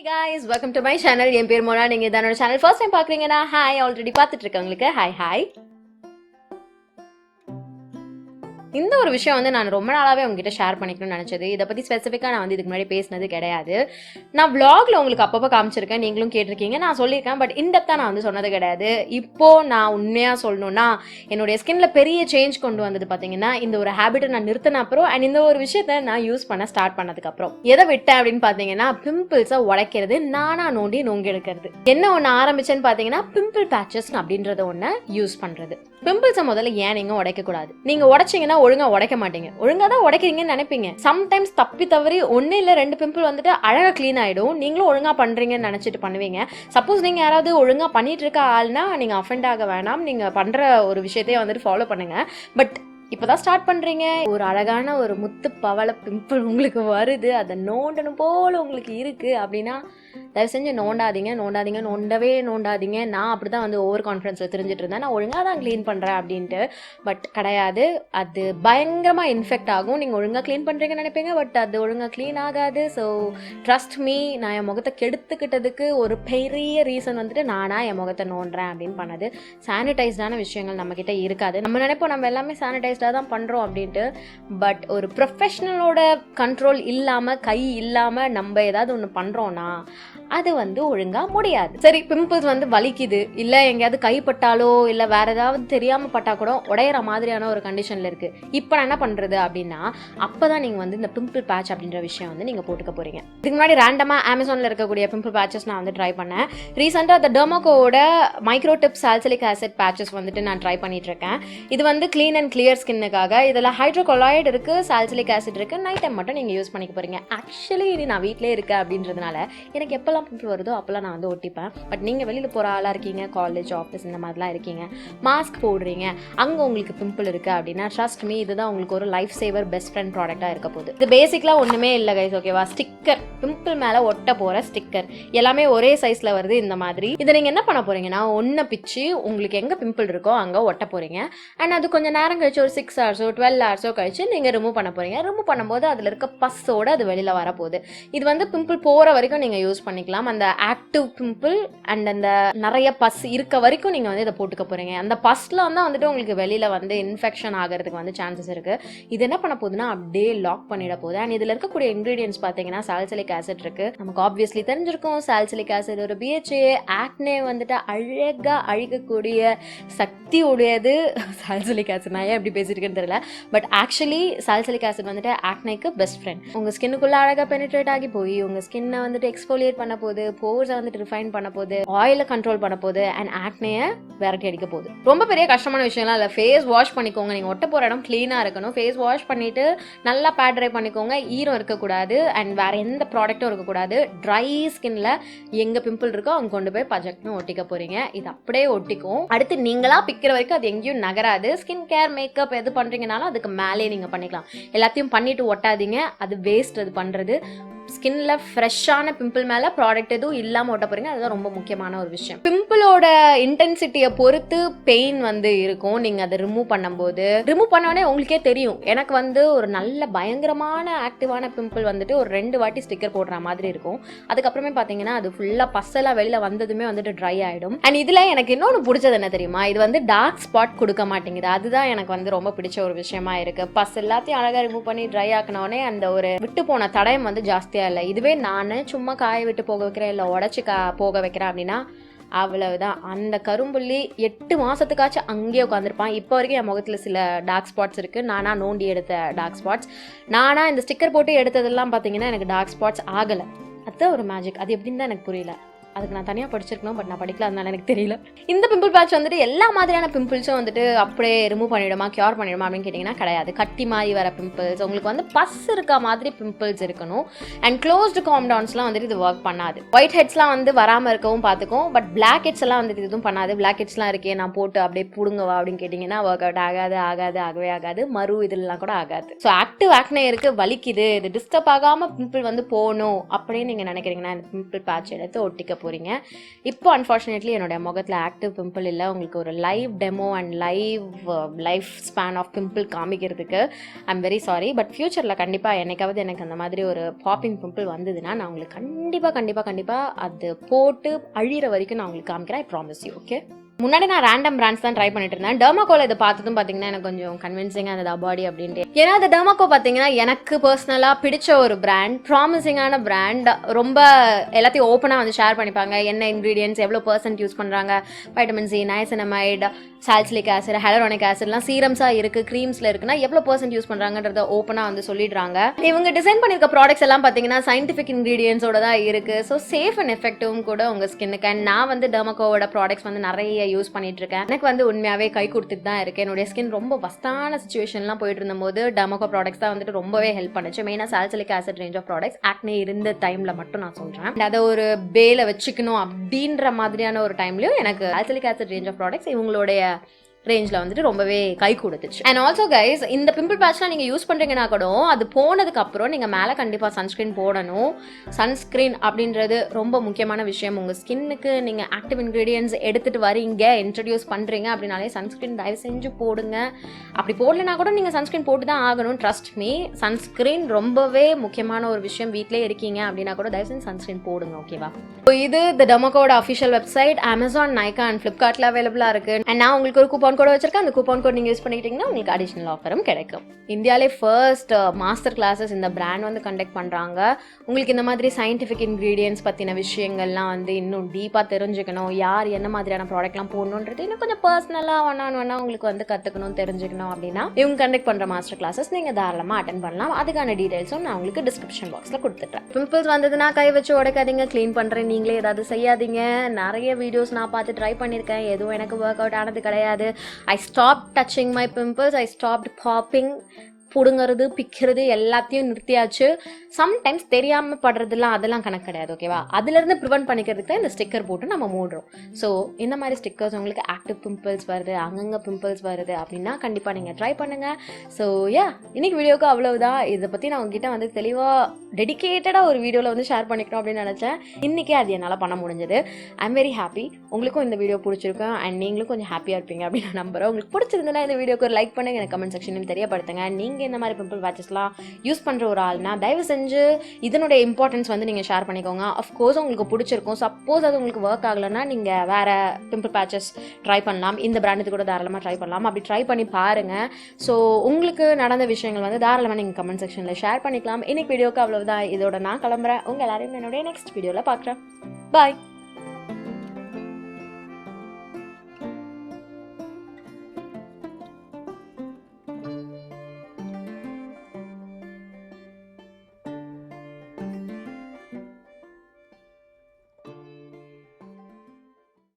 guys, welcome to my channel. என் பேர் மோனா. நீங்க இதனோட சேனல் ஃபர்ஸ்ட் டைம் பாக்குறீங்கன்னா ஹாய், ஆல்ரெடி பார்த்துட்டு இருக்கவங்களுக்கு ஹாய். இந்த ஒரு விஷயம் வந்து நான் ரொம்ப நாளாவே உங்ககிட்ட ஷேர் பண்ணிக்கணும்னு நினைச்சது. இதை பத்தி ஸ்பெசிஃபிக்கா நான் வந்து இதுக்கு முன்னாடி பேசினது கிடையாது. நான் vlogல உங்களுக்கு அப்பப்போ காமிச்சிருக்கேன், நீங்களும் கேட்டிருக்கீங்க, நான் சொல்லியிருக்கேன். பட் இன்டெப்தா நான் வந்து சொன்னது கிடையாது. இப்போ நான் உண்மையா சொல்லணும்னா என்னுடைய ஸ்கின்ல பெரிய சேஞ்ச் கொண்டு வந்தது பாத்தீங்கன்னா இந்த ஒரு ஹேபிட்டை நான் நிறுத்தின அப்புறம் அண்ட் இந்த ஒரு விஷயத்த நான் யூஸ் பண்ண ஸ்டார்ட் பண்ணதுக்கு அப்புறம். எதை விட்டேன் அப்படின்னு பாத்தீங்கன்னா பிம்பிள்ஸை உடைக்கிறது, நானா நோங்கி எடுக்கிறது. என்ன ஒன்று ஆரம்பிச்சேன்னு பாத்தீங்கன்னா பிம்பிள் பேச்சஸ் அப்படின்றத ஒன்று யூஸ் பண்றது. பிம்பிள்ஸை முதல்ல ஏன் நீங்க உடைக்க கூடாது? நீங்க உடைச்சிங்கன்னா ஒழுங்கா உடைக்க மாட்டீங்க, ஒழுங்கா தான் உடைக்கிறீங்கன்னு நினைப்பீங்க. சம்டைம்ஸ் தப்பி தவறி ஒன்னு இல்ல 2 பிம்பிள் வந்துட்டு அழகா கிளீன் ஆயிடும். நீங்களும் ஒழுங்கா பண்றீங்கன்னு நினைச்சிட்டு பண்ணுவீங்க. சப்போஸ் நீங்க யாராவது ஒழுங்கா பண்ணிட்டு இருக்க ஆள்னா நீங்க அஃபெண்ட் ஆக வேணாம், நீங்க பண்ற ஒரு விஷயத்தையே வந்துட்டு ஃபாலோ பண்ணுங்க. பட் இப்பதான் ஸ்டார்ட் பண்றீங்க, ஒரு அழகான ஒரு முத்து பவள பிம்பிள் உங்களுக்கு வருது, அதை நோண்டணும் போல உங்களுக்கு இருக்கு அப்படின்னா தயவு செஞ்சு நோண்டாதீங்க. நோண்டாதீங்க. நான் அப்படிதான் வந்து ஓவர் கான்ஃபிடன்ஸ்ல தெரிஞ்சிட்டு இருந்தேன், நான் ஒழுங்கா தான் கிளீன் பண்றேன் அப்படின்ட்டு. பட் கிடையாது, அது பயங்கரமா இன்ஃபெக்ட் ஆகும். நீங்க ஒழுங்கா கிளீன் பண்றீங்கன்னு நினைப்பீங்க, பட் அது ஒழுங்கா கிளீன் ஆகாது. ஸோ ட்ரஸ்ட் மீ, நான் என் முகத்தை கெடுத்துக்கிட்டதுக்கு ஒரு பெரிய ரீசன் வந்துட்டு நானா என் முகத்தை நோண்டுறேன் அப்படின்னு பண்ணது. சானிடைஸ்டான விஷயங்கள் நம்ம கிட்ட இருக்காது. நம்ம நினைப்போம் நம்ம எல்லாமே சானிடைஸ்டா தான் பண்றோம் அப்படின்ட்டு. பட் ஒரு ப்ரொஃபஷனலோட கண்ட்ரோல் இல்லாம, கை இல்லாம நம்ம ஏதாவது ஒன்று பண்றோம்னா அது வந்து ஒழுங்கா முடியாது. சரி, பிம்பிள்ஸ் வந்து வலிக்குது, இல்ல எங்கேயாவது கைப்பட்டாலோ இல்ல வேற ஏதாவது தெரியாம பட்டா கூட உடையிற மாதிரியான ஒரு கண்டிஷன்ல இருக்கு. இப்போ நான் என்ன பண்றது அப்படின்னா, அப்பதான் நீங்க வந்து இந்த பிம்பிள் பேட்ச் அப்படின்ற விஷயம் வந்து நீங்க போட்டுக்க போறீங்க. இதுக்கு முன்னாடி ரேண்டமா அமேசான்ல இருக்கக்கூடிய பிம்பிள் பேட்சஸ் நான் வந்து ட்ரை பண்ணேன். ரீசெண்டா அந்த டெர்மா கோவோட micro dip salicylic acid patches வந்துட்டு நான் ட்ரை பண்ணிட்டு இருக்கேன். இது வந்து கிளீன் அண்ட் கிளியர் ஸ்கின்னுக்காக. இதுல ஹைட்ரோகொலாய்டு இருக்கு, சாலிசிலிக் ஆசிட் இருக்கு. நைட் டைம் மட்டும் நீங்க யூஸ் பண்ணிக்க போறீங்க. ஆக்சுவலி இது நான் வீட்லயே இருக்கேன் அப்படின்றதுனால எனக்கு எப்பெல்லாம் பிம்பிள் வருதோ அப்பெல்லாம் நான் வந்து ஒட்டிப்பேன். பட் நீங்க வெளியில போற ஆளா இருக்கீங்க, காலேஜ் ஆஃபீஸ் இந்த மாதிரிலாம் இருக்கீங்க, மாஸ்க் போடுறீங்க, அங்க உங்களுக்கு பிம்பிள் இருக்கு அப்படின்னா ட்ரஸ்ட் மீ, இதுதான் உங்களுக்கு ஒரு லைஃப் சேவர் பெஸ்ட் ஃப்ரெண்ட் ப்ராடக்டா இருக்க போகுது. இது பேசிக்கலா ஒண்ணுமே இல்லை கைஸ், ஓகேவா? ஸ்டிக்கர், பிம்பிள் மேல ஒட்ட போற ஸ்டிக்கர், எல்லாமே ஒரே சைஸ்ல வருது இந்த மாதிரி. இதை நீங்க என்ன பண்ண போறீங்கன்னா ஒன்ன பிச்சு உங்களுக்கு எங்க பிம்பிள் இருக்கோ அங்க ஒட்ட போறீங்க. அண்ட் அது கொஞ்சம் நேரம் கழிச்சு ஒரு 6 ஹவர்ஸோ 12 ஹவர்ஸோ கழிச்சு நீங்க ரிமூவ் பண்ண போறீங்க. ரிமூவ் பண்ணும்போது அதுல இருக்க பஸ்ஸோட அது வெளியில வரப்போகுது. இது வந்து பிம்பிள் போற வரைக்கும் நீங்க யூஸ் பண்ணிக்கலாம். அந்த ஆக்டிவ் பிம்பிள் அண்ட் அந்த நிறைய பஸ் இருக்க வரைக்கும் நீங்க வந்து இதை போட்டுக்க போறீங்க. அந்த பஸ்ல வந்துட்டு உங்களுக்கு வெளியில வந்து இன்ஃபெக்ஷன் ஆகிறதுக்கு வந்து சான்சஸ் இருக்கு. இது என்ன பண்ண போகுதுன்னா அப்படியே லாக் பண்ணிட போகுது. அண்ட் இதுல இருக்கக்கூடிய இன்கிரீடியன்ஸ் பாத்தீங்கன்னா சாலிசிலிக் ஆசிட் இருக்கு. நமக்கு ஆப்வியஸ்லி தெரிஞ்சிருக்கும், சாலிசிலிக் ஆசிட் ஒரு BHA. ஆக்னே வந்துட்டு அழகா அழிக்கக்கூடிய சக்தி உடையது சாலிசிலிக் ஆசிட். நான் ஏன் எப்படி பேசிருக்கேன்னு தெரியல, பட் ஆக்சுவலி சாலிசிலிக் ஆசிட் வந்துட்டு ஆக்னேக்கு பெஸ்ட் ஃப்ரெண்ட். உங்க ஸ்கின்னுக்குள்ள அழகா பெனிட்ரேட் ஆகி போய் உங்க ஸ்கின்னை வந்துட்டு எக்ஸ்போலியேட் பண்ண போகுது, போர்ஸை வந்துட்டு ரிஃபைன் பண்ண போகுது, ஆயிலை கண்ட்ரோல் பண்ண போகுது, அண்ட் ஆக்னேயை விரட்டி அடிக்க போகுது. ரொம்ப பெரிய கஷ்டமான விஷயம்லாம் இல்லை. ஃபேஸ் வாஷ் பண்ணிக்கோங்க. நீங்க ஒட்ட போற இடம் கிளீனா இருக்கணும். ஃபேஸ் வாஷ் பண்ணிட்டு நல்லா பேட் ட்ரை பண்ணிக்கோங்க. ஈரம் இருக்கக்கூடாது அண்ட் வேற எந்த ப்ராடக்ட்டும் இருக்கக்கூடாது. ட்ரை ஸ்கின்ல எங்க பிம்பிள் இருக்கோ அங்க கொண்டு போய் பஜக்னு ஒட்டிக்க போறீங்க. இது அப்படியே ஒட்டிக்கும். அடுத்து நீங்களா பிக்கிற வரைக்கும் அது எங்கேயும் நகராது. ஸ்கின் கேர், மேக்கப் எது பண்றீங்கனாலும் அதுக்கு மேலே நீங்க பண்ணிக்கலாம். எல்லாத்தையும் பண்ணிட்டு ஒட்டாதீங்க, அது வேஸ்ட். அது பண்றது ஸ்கின்ல ஃப்ரெஷ்ஷான பிம்பிள் மேல ப்ராடக்ட் எதுவும் இல்லாம ஒட்ட போறீங்க. அதுதான் ரொம்ப முக்கியமான ஒரு விஷயம். பிம்பிளோட இன்டென்சிட்டியை பொறுத்து பெயின் வந்து இருக்கும். நீங்க அதை ரிமூவ் பண்ணும்போது, ரிமூவ் பண்ணோடனே உங்களுக்கே தெரியும். எனக்கு வந்து ஒரு நல்ல பயங்கரமான ஆக்டிவான பிம்பிள் வந்துட்டு ஒரு 2 வாட்டி ஸ்டிக்கர் போடுற மாதிரி இருக்கும். அதுக்கப்புறமே பாத்தீங்கன்னா அது ஃபுல்லா பஸ்ஸெல்லாம் வெளியில வந்ததுமே வந்துட்டு ட்ரை ஆயிடும். அண்ட் இதுல எனக்கு இன்னொன்று பிடிச்சது என்ன தெரியுமா? இது வந்து டார்க் ஸ்பாட் கொடுக்க மாட்டேங்குது. அதுதான் எனக்கு வந்து ரொம்ப பிடிச்ச ஒரு விஷயமா இருக்கு. பஸ் எல்லாத்தையும் அழகா ரிமூவ் பண்ணி ட்ரை ஆக்கினோடனே அந்த ஒரு விட்டு போன தடயம் வந்து ஜாஸ்தி இல்லை. இதுவே நான் சும்மா காய விட்டு போக வைக்கிறேன், இல்லை உடச்சி போக வைக்கிறேன் அப்படின்னா அவ்வளவுதான். அந்த கரும்புள்ளி 8 மாசத்துக்காச்சும் அங்கேயே உட்காந்துருப்பான். இப்போ வரைக்கும் என் முகத்துல சில டார்க் ஸ்பாட்ஸ் இருக்கு. நானா நோண்டி எடுத்த டார்க் ஸ்பாட்ஸ். நானா இந்த ஸ்டிக்கர் போட்டு எடுத்ததெல்லாம் பார்த்தீங்கன்னா எனக்கு டார்க் ஸ்பாட்ஸ் ஆகலை. அதுதான் ஒரு மேஜிக். அது எப்படின்னு தான் எனக்கு புரியல. அதுக்கு நான் தனியாக படிச்சிருக்கணும், பட் நான் படிக்கல, அதனால எனக்கு தெரியல. இந்த பிம்பிள் பேட்ச் வந்துட்டு எல்லா மாதிரியான பிம்பிள்ஸும் வந்துட்டு அப்படியே ரிமூவ் பண்ணிடுமா, கியூர் பண்ணிடுமா அப்படின்னு கேட்டிங்கன்னா கிடையாது. கட்டி மாதிரி வர பிம்பிள்ஸ், உங்களுக்கு வந்து பஸ் இருக்க மாதிரி பிம்பிள்ஸ் இருக்கணும். அண்ட் க்ளோஸ்டு காம்பவுண்ட்ஸ்லாம் வந்துட்டு இது ஒர்க் பண்ணாது. ஒயிட் ஹெட்ஸ்லாம் வந்து வராமல் இருக்கவும் பார்த்துக்கும். பட் பிளாக் ஹெட்ஸ் எல்லாம் வந்துட்டு இதுவும் பண்ணாது. பிளாக் ஹெட்ஸ்லாம் இருக்கே, நான் போட்டு அப்படியே புடுங்கவா அப்படின்னு கேட்டிங்கன்னா ஒர்க் அவுட் ஆகவே ஆகாது. மறு இதெல்லாம் கூட ஆகாது. ஸோ ஆக்டிவ் ஆக்னே இருக்கு, வலிக்குது, இது டிஸ்டர்ப் ஆகாமல் பிம்பிள் வந்து போகணும் அப்படின்னு நீங்கள் நினைக்கிறீங்கன்னா இந்த பிம்பிள் பேட்ச் எடுத்து ஒட்டிக்க போகிறீங்க. இப்போ அன்ஃபார்ச்சுனேட்லி என்னுடைய முகத்தில் ஆக்டிவ் பிம்பிள் இல்லை. உங்களுக்கு ஒரு live demo and life span of pimple காமிக்கிறதுக்கு ஐம் வெரி சாரி. பட் ஃப்யூச்சரில் கண்டிப்பாக என்னைக்காவது எனக்கு அந்த மாதிரி ஒரு பாப்பிங் பிம்பிள் வந்ததுன்னா நான் உங்களுக்கு கண்டிப்பாக அது போட்டு அழிகிற வரைக்கும் நான் உங்களுக்கு காமிக்கிறேன். I promise you. ஓகே. முன்னாடி நான் ரேண்டம் பிராண்ட்ஸ் தான் ட்ரை பண்ணிட்டு இருந்தேன். Derma Coல இதை பார்த்ததும் பார்த்தீங்கன்னா எனக்கு கொஞ்சம் கன்வின்சிங்காக இருந்தது அபாடி அப்படின்ட்டு. ஏன்னா அந்த Derma Co பார்த்தீங்கன்னா எனக்கு பர்சனலாக பிடிச்ச ஒரு பிராண்ட், ப்ராமிசிங்கான பிராண்ட். ரொம்ப எல்லாத்தையும் ஓப்பனாக வந்து ஷேர் பண்ணிப்பாங்க. என்ன இன்க்ரீடியன்ஸ், எவ்வளோ % யூஸ் பண்ணுறாங்க, vitamin C, niacinamide, salicylic acid, hyaluronic ஆசிட்லாம் சீரம்ஸாக இருக்குது, க்ரீம்ஸில் இருக்குன்னா எவ்வளோ % யூஸ் பண்ணுறாங்கன்றத ஓப்பனாக வந்து சொல்லிடுறாங்க. இவங்க டிசைன் பண்ணியிருக்க ப்ராடக்ட்ஸ் எல்லாம் பார்த்தீங்கன்னா சயின்டிஃபிக் இன்க்ரீடியன்ஸோட தான் இருக்குது. ஸோ சேஃப் அண்ட் எஃபெக்டிவும் கூட உங்கள் ஸ்கின்னுக்கு. அண்ட் நான் வந்து Derma Coவோட ப்ராடக்ட்ஸ் வந்து நிறைய யூஸ் பண்ணிட்டு இருக்கேன். எனக்கு வந்து உண்மையாவே கை கொடுத்துட்டு தான் இருக்கேன். என்னுடைய ஸ்கின் ரொம்ப வஸ்டான சிச்சுவேஷன்லாம் போயிட்டு இருந்தபோது Derma Co ப்ராடக்ட்ஸ் தான் வந்துட்டு ரொம்பவே ஹெல்ப் பண்ணுச்சு. மெயினாக salicylic acid range of products acne இருந்த டைம்ல மட்டும் நான் சொல்றேன். அதை ஒரு பேல வச்சுக்கணும் அப்படின்ற மாதிரியான ஒரு டைம்லயும் எனக்கு salicylic acid range of products இவங்களுடைய ரேஞ்சில் வந்துட்டு ரொம்பவே கை கொடுத்துச்சு. அண்ட் ஆல்சோ கைஸ், இந்த பிம்பிள் பேட்ச்லாம் நீங்கள் யூஸ் பண்ணுறீங்கன்னா கூட அது போனதுக்கப்புறம் நீங்கள் மேலே கண்டிப்பாக சன்ஸ்க்ரீன் போடணும். சன்ஸ்க்ரீன் அப்படின்றது ரொம்ப முக்கியமான விஷயம். உங்கள் ஸ்கின்னுக்கு நீங்கள் ஆக்டிவ் இன்க்ரீடியன்ஸ் எடுத்துகிட்டு வரீங்க, இன்ட்ரடியூஸ் பண்ணுறீங்க அப்படின்னாலே சன்ஸ்க்ரீன் தயவு செஞ்சு போடுங்க. அப்படி போடலைன்னா கூட நீங்கள் சன்ஸ்க்ரீன் போட்டு தான் ஆகணும். ட்ரஸ்ட் மீ, சன்ஸ்க்ரீன் ரொம்பவே முக்கியமான ஒரு விஷயம். வீட்டிலே இருக்கீங்க அப்படின்னா கூட தயவு செஞ்சு சன்ஸ்க்ரீன் போடுங்க. ஓகேவா? இது Derma Coவோட official website. Amazon, Nykaa and ஃப்ளிப்கார்ட்டில் அவைலபிளாக இருக்குது. அண்ட் நான் உங்களுக்கு ஒரு கூப்பன் கோட் வச்சிருக்கேன். அந்த கூப்பன் கோட் நீங்கள் யூஸ் பண்ணிக்கிட்டீங்கன்னா உங்களுக்கு அடிஷனல் ஆஃபரும் கிடைக்கும். இந்தியாவிலே ஃபர்ஸ்ட் மாஸ்டர் கிளாஸஸ் இந்த பிராண்ட் வந்து கண்டக்ட் பண்ணுறாங்க. உங்களுக்கு இந்த மாதிரி சயின்டிஃபிக் இன்க்ரீடியன்ஸ் பற்றின விஷயங்கள்லாம் வந்து இன்னும் டீப்பாக தெரிஞ்சுக்கணும், யார் என்ன மாதிரியான ப்ராடக்ட்லாம் போடணுன்றது இன்னும் கொஞ்சம் பர்சனலாக ஒன்னா உங்களுக்கு வந்து கற்றுக்கணும், தெரிஞ்சுக்கணும் அப்படின்னா இவங்க கண்டக்ட் பண்ணுற மாஸ்டர் கிளாஸஸ் நீங்கள் தாராளமாக அட்டன் பண்ணலாம். அதுக்கான டீடைல்ஸும் நான் உங்களுக்கு டிஸ்கிரிப்ஷன் பாக்ஸில் கொடுத்துட்றேன். பிம்பிள்ஸ் வந்ததுன்னா கை வச்சு உடைக்காதீங்க, க்ளீன் பண்ணுறேன் நீங்களே ஏதாவது செய்யாதீங்க. நிறைய வீடியோஸ் நான் பார்த்து ட்ரை பண்ணியிருக்கேன், எதுவும் எனக்கு ஒர்க் அவுட் ஆனது கிடையாது. I stopped touching my pimples. I stopped popping. புடுங்கிறது, பிக்கிறது எல்லாத்தையும் நிறுத்தியாச்சு. சம்டைம்ஸ் தெரியாமல் படுறதுலாம் அதெல்லாம் கணக்கு கிடையாது. ஓகேவா? அதுலேருந்து ப்ரிவென்ட் பண்ணிக்கிறதுக்கு தான் இந்த ஸ்டிக்கர் போட்டு நம்ம மூடுறோம். ஸோ இந்த மாதிரி ஸ்டிக்கர்ஸ் உங்களுக்கு ஆக்டிவ் பிம்பிள்ஸ் வருது, அங்கங்கே பிம்பிள்ஸ் வருது அப்படின்னா கண்டிப்பாக நீங்கள் ட்ரை பண்ணுங்கள். ஸோ இன்னைக்கு வீடியோக்கு அவ்வளவுதான். இதை பற்றி நான் உங்ககிட்ட வந்து தெளிவாக டெடிக்கேட்டடாக ஒரு வீடியோவில் வந்து ஷேர் பண்ணிக்கணும் அப்படின்னு நினச்சேன். இன்றைக்கே அது என்னால் பண்ண முடிஞ்சது. I am very happy. உங்களுக்கும் இந்த வீடியோ பிடிச்சிருக்கும் அண்ட் நீங்களும் கொஞ்சம் ஹாப்பியாக இருப்பீங்க அப்படின்னு நான் நம்புகிறேன். உங்களுக்கு பிடிச்சிருந்ததுன்னா இந்த வீடியோக்கு ஒரு லைக் பண்ணுங்கள், எனக்கு கமெண்ட் செக்ஷனில் தெரியப்படுத்துங்க. நீங்கள் இந்த மாதிரி பிம்பிள் பேட்சஸ்லாம் யூஸ் பண்ணுற ஒரு ஆள்னா தயவு செஞ்சு இதனுடைய இம்பார்ட்டன்ஸ் வந்து நீங்கள் ஷேர் பண்ணிக்கோங்க. அஃப்கோர்ஸ் உங்களுக்கு பிடிச்சிருக்கும். சப்போஸ் அது உங்களுக்கு ஒர்க் ஆகலைன்னா நீங்கள் வேறு பிம்பிள் பேட்சஸ் ட்ரை பண்ணலாம். இந்த பிராண்டுக்கு கூட தாராளமாக ட்ரை பண்ணலாம். அப்படி ட்ரை பண்ணி பாருங்கள். ஸோ உங்களுக்கு நடந்த விஷயங்கள் வந்து தாராளமாக நீங்கள் கமெண்ட் செக்ஷனில் ஷேர் பண்ணிக்கலாம். இன்னைக்கு வீடியோக்கு அவ்வளவுதான். இதோட நான் கிளம்புறேன். உங்கள் எல்லாரையும் என்னுடைய நெக்ஸ்ட் வீடியோவில் பார்க்குறேன். பாய்.